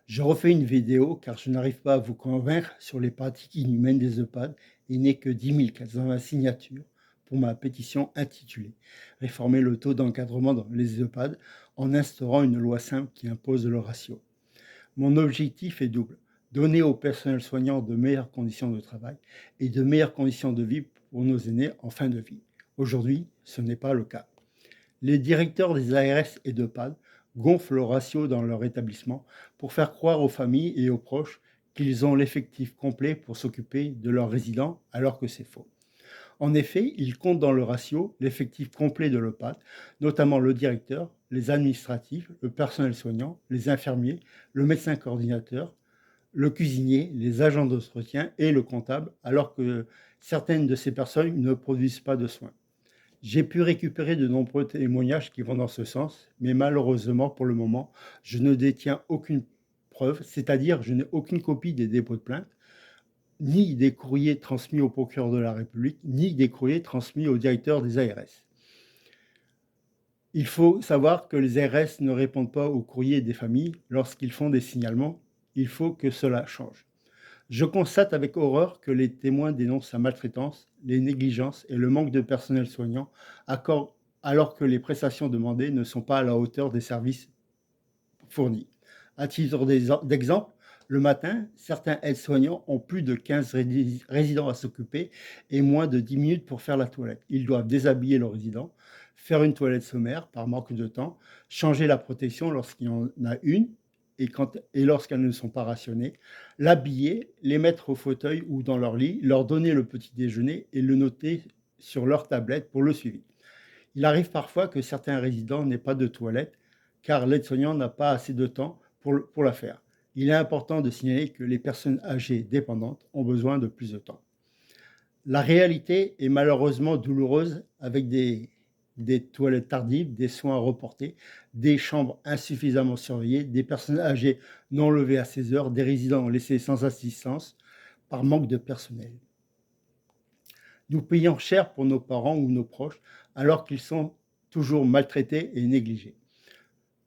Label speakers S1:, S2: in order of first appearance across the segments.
S1: Je refais une vidéo car je n'arrive pas à vous convaincre sur les pratiques inhumaines des EHPAD et n'ai que 10 420 signatures pour ma pétition intitulée Réformer le taux d'encadrement dans les EHPAD en instaurant une loi simple qui impose le ratio. Mon objectif est double, donner au personnel soignant de meilleures conditions de travail et de meilleures conditions de vie pour nos aînés en fin de vie. Aujourd'hui, ce n'est pas le cas. Les directeurs des ARS et d'EHPAD gonflent le ratio dans leur établissement pour faire croire aux familles et aux proches qu'ils ont l'effectif complet pour s'occuper de leurs résidents, alors que c'est faux. En effet, ils comptent dans le ratio l'effectif complet de l'EHPAD, notamment le directeur, les administratifs, le personnel soignant, les infirmiers, le médecin coordinateur, le cuisinier, les agents d'entretien et le comptable, alors que certaines de ces personnes ne produisent pas de soins. J'ai pu récupérer de nombreux témoignages qui vont dans ce sens, mais malheureusement, pour le moment, je ne détiens aucune preuve, c'est-à-dire je n'ai aucune copie des dépôts de plainte, ni des courriers transmis au procureur de la République, ni des courriers transmis au directeur des ARS. Il faut savoir que les ARS ne répondent pas aux courriers des familles lorsqu'ils font des signalements. Il faut que cela change. Je constate avec horreur que les témoins dénoncent la maltraitance, les négligences et le manque de personnel soignant, alors que les prestations demandées ne sont pas à la hauteur des services fournis. À titre d'exemple, le matin, certains aides-soignants ont plus de 15 résidents à s'occuper et moins de 10 minutes pour faire la toilette. Ils doivent déshabiller leurs résidents, faire une toilette sommaire par manque de temps, changer la protection lorsqu'il y en a une et lorsqu'elles ne sont pas rationnées, l'habiller, les mettre au fauteuil ou dans leur lit, leur donner le petit déjeuner et le noter sur leur tablette pour le suivi. Il arrive parfois que certains résidents n'aient pas de toilette car l'aide-soignant n'a pas assez de temps pour la faire. Il est important de signaler que les personnes âgées dépendantes ont besoin de plus de temps. La réalité est malheureusement douloureuse avec des toilettes tardives, des soins reportés, des chambres insuffisamment surveillées, des personnes âgées non levées à 16 heures, des résidents laissés sans assistance par manque de personnel. Nous payons cher pour nos parents ou nos proches alors qu'ils sont toujours maltraités et négligés.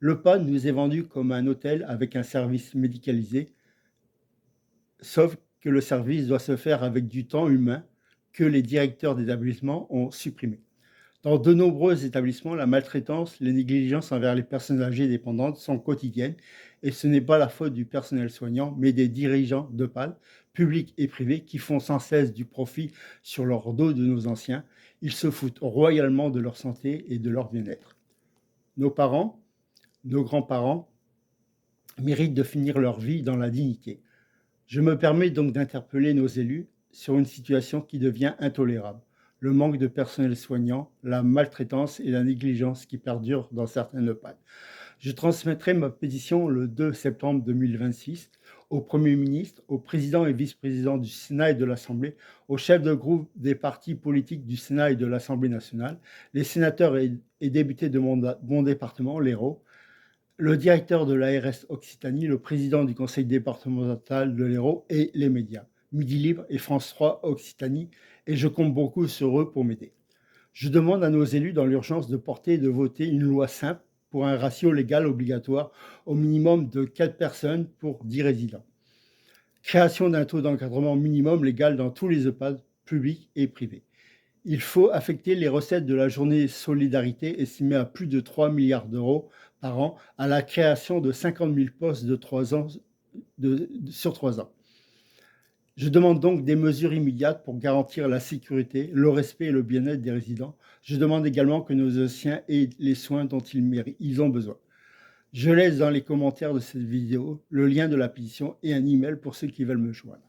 S1: L'EHPAD nous est vendu comme un hôtel avec un service médicalisé, sauf que le service doit se faire avec du temps humain que les directeurs d'établissement ont supprimé. Dans de nombreux établissements, la maltraitance, les négligences envers les personnes âgées dépendantes sont quotidiennes et ce n'est pas la faute du personnel soignant, mais des dirigeants d'EHPAD, publics et privés, qui font sans cesse du profit sur leur dos de nos anciens. Ils se foutent royalement de leur santé et de leur bien-être. Nos parents, nos grands-parents méritent de finir leur vie dans la dignité. Je me permets donc d'interpeller nos élus sur une situation qui devient intolérable. Le manque de personnel soignant, la maltraitance et la négligence qui perdurent dans certains EHPAD. Je transmettrai ma pétition le 2 septembre 2026 au Premier ministre, au président et vice-président du Sénat et de l'Assemblée, aux chefs de groupe des partis politiques du Sénat et de l'Assemblée nationale, les sénateurs et députés de mon département, l'Hérault, le directeur de l'ARS Occitanie, le président du conseil départemental de l'Hérault et les médias, Midi Libre et France 3 Occitanie, et je compte beaucoup sur eux pour m'aider. Je demande à nos élus dans l'urgence de porter et de voter une loi simple pour un ratio légal obligatoire au minimum de 4 personnes pour 10 résidents. Création d'un taux d'encadrement minimum légal dans tous les EHPAD publics et privés. Il faut affecter les recettes de la journée solidarité estimées à plus de 3 milliards d'euros par an à la création de 50 000 postes sur 3 ans. Je demande donc des mesures immédiates pour garantir la sécurité, le respect et le bien-être des résidents. Je demande également que nos anciens aient les soins dont ils ont besoin. Je laisse dans les commentaires de cette vidéo le lien de la pétition et un email pour ceux qui veulent me joindre.